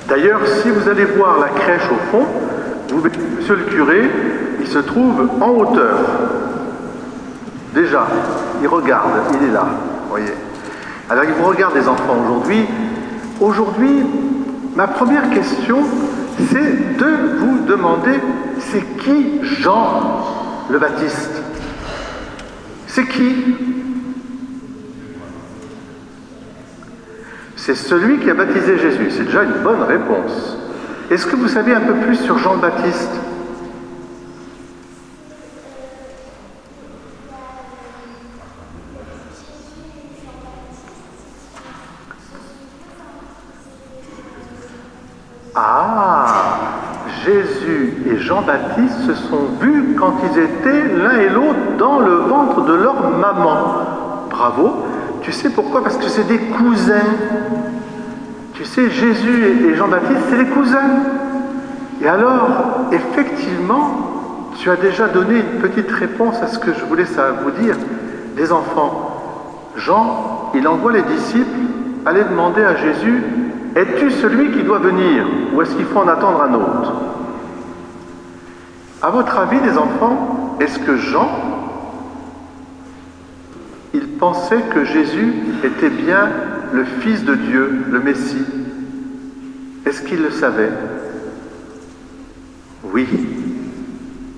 D'ailleurs, si vous allez voir la crèche au fond, vous verrez, monsieur le curé, il se trouve en hauteur. Déjà, il regarde, il est là, vous voyez. Alors, il vous regarde les enfants aujourd'hui. Aujourd'hui, ma première question, c'est de vous demander, c'est qui Jean le Baptiste? C'est qui? C'est celui qui a baptisé Jésus. C'est déjà une bonne réponse. Est-ce que vous savez un peu plus sur Jean le Baptiste? Ah, Jésus et Jean-Baptiste se sont vus quand ils étaient l'un et l'autre dans le ventre de leur maman. Bravo. Tu sais pourquoi? Parce que c'est des cousins. Tu sais, Jésus et Jean-Baptiste, c'est les cousins. Et alors, effectivement, tu as déjà donné une petite réponse à ce que je voulais vous dire. Les enfants, Jean, il envoie les disciples aller demander à Jésus, es-tu celui qui doit venir ou est-ce qu'il faut en attendre un autre? À votre avis, les enfants, est-ce que Jean, il pensait que Jésus était bien le Fils de Dieu, le Messie? Est-ce qu'il le savait? Oui.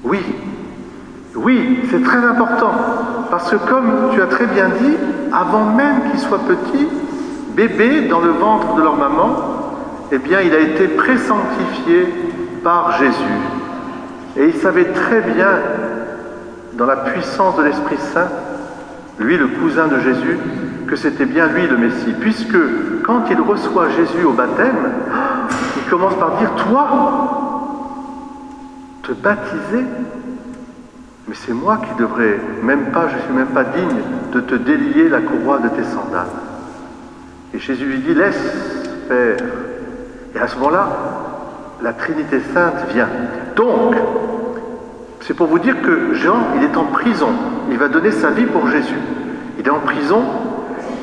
Oui. Oui, c'est très important. Parce que comme tu as très bien dit, avant même qu'il soit petit, bébé dans le ventre de leur maman, eh bien, il a été présanctifié par Jésus. Et il savait très bien, dans la puissance de l'Esprit Saint, lui, le cousin de Jésus, que c'était bien lui le Messie. Puisque, quand il reçoit Jésus au baptême, il commence par dire, toi, te baptiser, mais c'est moi qui devrais, même pas, je ne suis même pas digne de te délier la courroie de tes sandales. Et Jésus lui dit, laisse faire. Et à ce moment-là, la Trinité Sainte vient. Donc, c'est pour vous dire que Jean, il est en prison. Il va donner sa vie pour Jésus. Il est en prison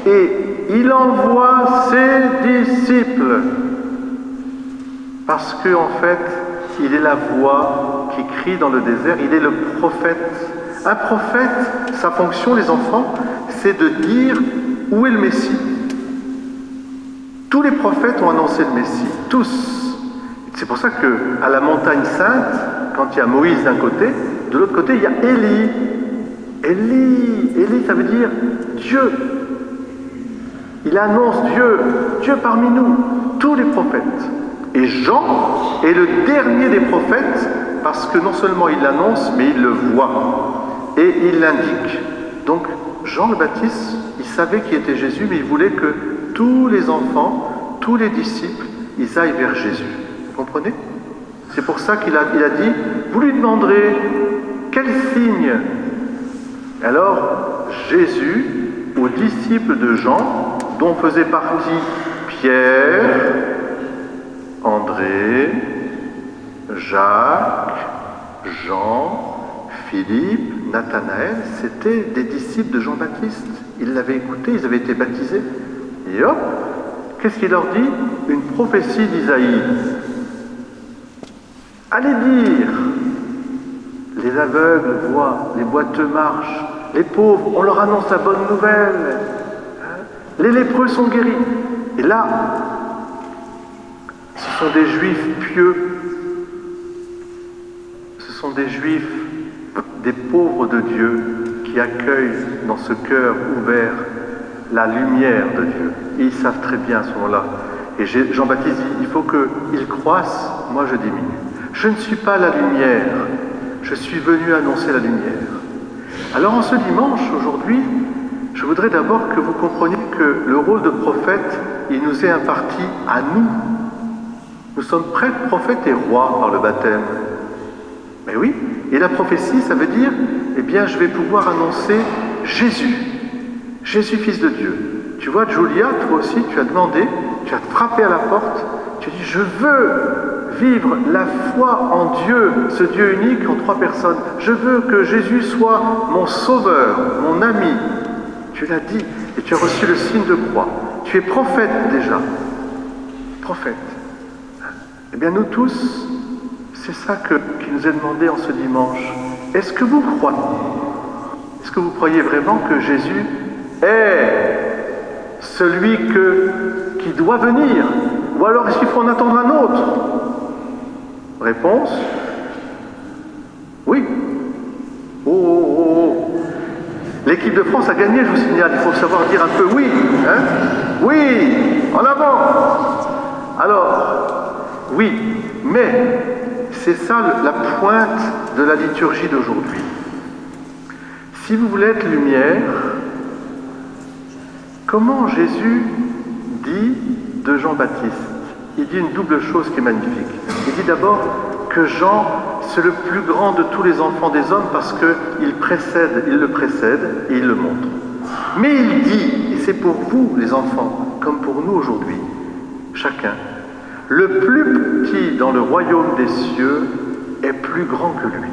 et il envoie ses disciples. Parce que, en fait, il est la voix qui crie dans le désert. Il est le prophète. Un prophète, sa fonction, les enfants, c'est de dire où est le Messie. Tous les prophètes ont annoncé le Messie, tous. C'est pour ça qu'à la montagne sainte, quand il y a Moïse d'un côté, de l'autre côté, il y a Élie. Élie, ça veut dire Dieu. Il annonce Dieu, Dieu parmi nous, tous les prophètes. Et Jean est le dernier des prophètes, parce que non seulement il l'annonce, mais il le voit. Et il l'indique. Donc, Jean le Baptiste, il savait qui était Jésus, mais il voulait que tous les enfants, tous les disciples, ils aillent vers Jésus. Vous comprenez? C'est pour ça qu'il a dit, vous lui demanderez quel signe? Alors, Jésus, aux disciples de Jean, dont faisaient partie Pierre, André, Jacques, Jean, Philippe, Nathanaël, c'était des disciples de Jean-Baptiste. Ils l'avaient écouté, ils avaient été baptisés. Et hop, qu'est-ce qu'il leur dit? Une prophétie d'Isaïe. Allez dire, les aveugles voient, les boiteux marchent, les pauvres, on leur annonce la bonne nouvelle, les lépreux sont guéris. Et là, ce sont des juifs pieux, ce sont des juifs, des pauvres de Dieu, qui accueillent dans ce cœur ouvert la lumière de Dieu. Et ils savent très bien à ce moment-là. Et Jean-Baptiste dit, il faut qu'ils croissent, moi je diminue. Je ne suis pas la lumière, je suis venu annoncer la lumière. Alors en ce dimanche, aujourd'hui, je voudrais d'abord que vous compreniez que le rôle de prophète, il nous est imparti à nous. Nous sommes prêtres, prophètes et rois par le baptême. Mais oui, et la prophétie, ça veut dire, eh bien, je vais pouvoir annoncer Jésus. Jésus, Fils de Dieu. Tu vois, Julia, toi aussi, tu as demandé, tu as frappé à la porte, tu as dit, je veux vivre la foi en Dieu, ce Dieu unique en 3 personnes. Je veux que Jésus soit mon sauveur, mon ami. Tu l'as dit, et tu as reçu le signe de croix. Tu es prophète déjà. Prophète. Eh bien, nous tous, c'est ça qui nous est demandé en ce dimanche. Est-ce que vous croyez? Est-ce que vous croyez vraiment que Jésus est celui qui doit venir? Ou alors est-ce qu'il faut en attendre un autre? Réponse? Oui. Oh, oh, oh. L'équipe de France a gagné, je vous signale. Il faut savoir dire un peu oui. Hein? Oui, en avant. Alors, oui, mais c'est ça la pointe de la liturgie d'aujourd'hui. Si vous voulez être lumière, comment Jésus dit de Jean-Baptiste? Il dit une double chose qui est magnifique. Il dit d'abord que Jean, c'est le plus grand de tous les enfants des hommes parce qu'il le précède et il le montre. Mais il dit, et c'est pour vous les enfants, comme pour nous aujourd'hui, chacun, le plus petit dans le royaume des cieux est plus grand que lui.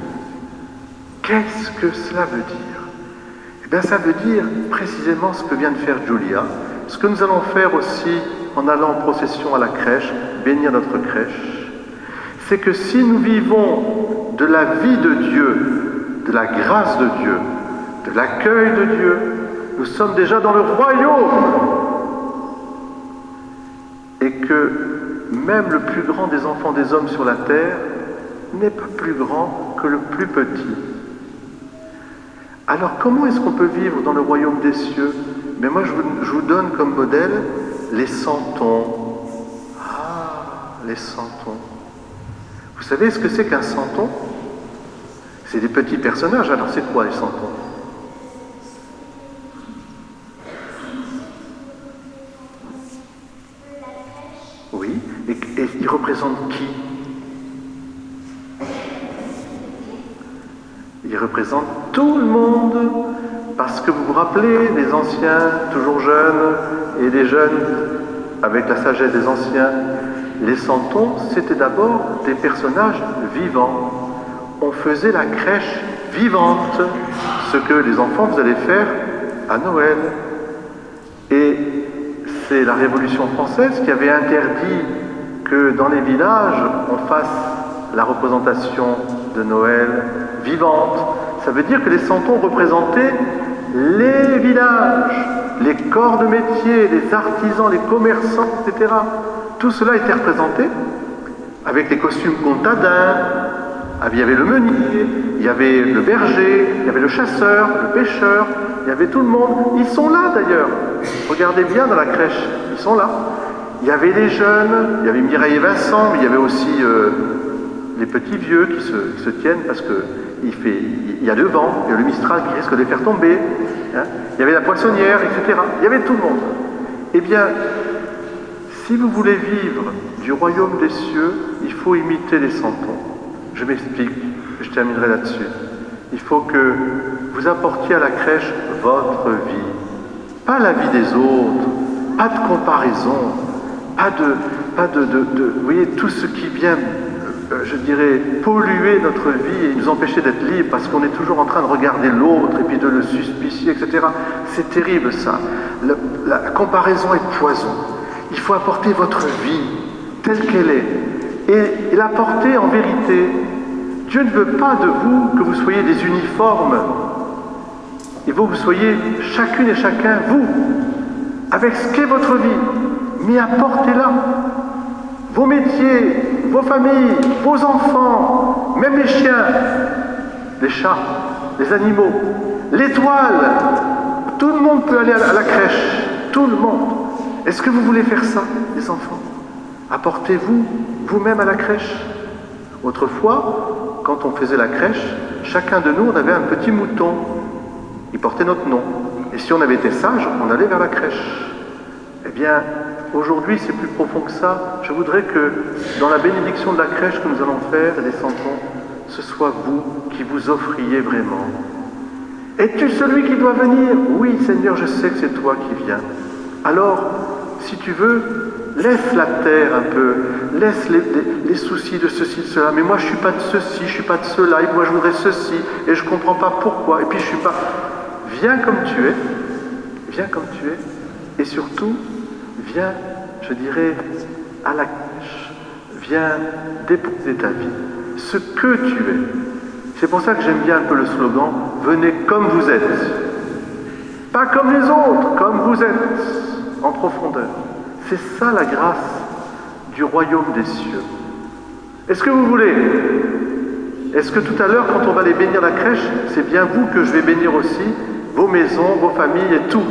Qu'est-ce que cela veut dire? Eh bien, ça veut dire précisément ce que vient de faire Julia, ce que nous allons faire aussi en allant en procession à la crèche, bénir notre crèche, c'est que si nous vivons de la vie de Dieu, de la grâce de Dieu, de l'accueil de Dieu, nous sommes déjà dans le royaume. Et que même le plus grand des enfants des hommes sur la terre n'est pas plus grand que le plus petit. Alors comment est-ce qu'on peut vivre dans le royaume des cieux? Mais moi je vous donne comme modèle les santons. Ah, les santons. Vous savez ce que c'est qu'un santon? C'est des petits personnages. Alors c'est quoi les santons? Oui, et ils représentent qui? Ils représentent tout le monde, parce que vous vous rappelez, les anciens, toujours jeunes, et les jeunes, avec la sagesse des anciens, les santons, c'était d'abord des personnages vivants. On faisait la crèche vivante, ce que les enfants, vous allez faire à Noël. Et c'est la Révolution française qui avait interdit que dans les villages, on fasse la représentation de Noël vivante. Ça veut dire que les santons représentaient les villages, les corps de métier, les artisans, les commerçants, etc. Tout cela était représenté avec les costumes comtadins. Il y avait le meunier, il y avait le berger, il y avait le chasseur, le pêcheur, il y avait tout le monde. Ils sont là d'ailleurs. Regardez bien dans la crèche, ils sont là. Il y avait les jeunes, il y avait Mireille et Vincent, mais il y avait aussi les petits vieux qui se tiennent parce qu'il y a le vent, il y a le Mistral qui risque de les faire tomber. Hein. Il y avait la poissonnière, etc. Il y avait tout le monde. Eh bien, si vous voulez vivre du royaume des cieux, il faut imiter les santons. Je m'explique, je terminerai là-dessus. Il faut que vous apportiez à la crèche votre vie. Pas la vie des autres, pas de comparaison, pas de vous voyez, tout ce qui vient, je dirais, polluer notre vie et nous empêcher d'être libres parce qu'on est toujours en train de regarder l'autre et puis de le suspicier, etc. C'est terrible ça. La comparaison est poison. Il faut apporter votre vie telle qu'elle est et l'apporter en vérité. Dieu ne veut pas de vous que vous soyez des uniformes. Il veut que vous soyez chacune et chacun, vous, avec ce qu'est votre vie. Mais apportez-la. Vos métiers, vos familles, vos enfants, même les chiens, les chats, les animaux, l'étoile. Tout le monde peut aller à la crèche. Tout le monde. Est-ce que vous voulez faire ça, les enfants? Apportez-vous vous-même à la crèche. Autrefois, quand on faisait la crèche, chacun de nous, on avait un petit mouton. Il portait notre nom. Et si on avait été sage, on allait vers la crèche. Eh bien, aujourd'hui, c'est plus profond que ça. Je voudrais que, dans la bénédiction de la crèche que nous allons faire, les santons, ce soit vous qui vous offriez vraiment. Es-tu celui qui doit venir? Oui, Seigneur, je sais que c'est toi qui viens. Alors, si tu veux, laisse la terre un peu, laisse les soucis de ceci, de cela. Mais moi, je ne suis pas de ceci, je ne suis pas de cela, et moi, je voudrais ceci, et je ne comprends pas pourquoi, et puis je ne suis pas... Viens comme tu es, et surtout, viens, je dirais, à la crèche, viens déposer ta vie, ce que tu es. C'est pour ça que j'aime bien un peu le slogan « Venez comme vous êtes ». Pas comme les autres, comme vous êtes, en profondeur. C'est ça la grâce du royaume des cieux. Est-ce que vous voulez? Est-ce que tout à l'heure, quand on va aller bénir la crèche, c'est bien vous que je vais bénir aussi, vos maisons, vos familles et tout.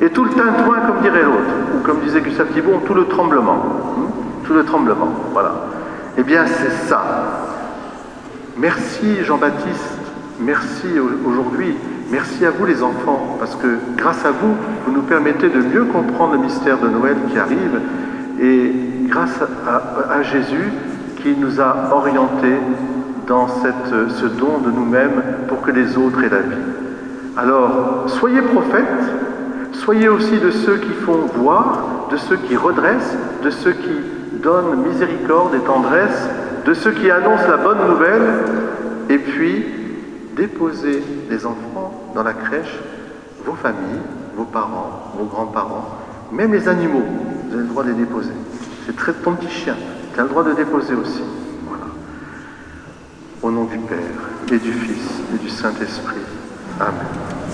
Et tout le tintouin, comme dirait l'autre, ou comme disait Gustave Thibon, tout le tremblement. Tout le tremblement, voilà. Eh bien, c'est ça. Merci Jean-Baptiste, merci aujourd'hui, merci à vous les enfants, parce que grâce à vous, vous nous permettez de mieux comprendre le mystère de Noël qui arrive, et grâce à Jésus qui nous a orientés dans ce don de nous-mêmes pour que les autres aient la vie. Alors, soyez prophètes, soyez aussi de ceux qui font voir, de ceux qui redressent, de ceux qui donnent miséricorde et tendresse, de ceux qui annoncent la bonne nouvelle, et puis déposez les enfants dans la crèche, vos familles, vos parents, vos grands-parents, même les animaux, vous avez le droit de les déposer. C'est très ton petit chien, tu as le droit de déposer aussi. Voilà. Au nom du Père, et du Fils, et du Saint-Esprit. Amen.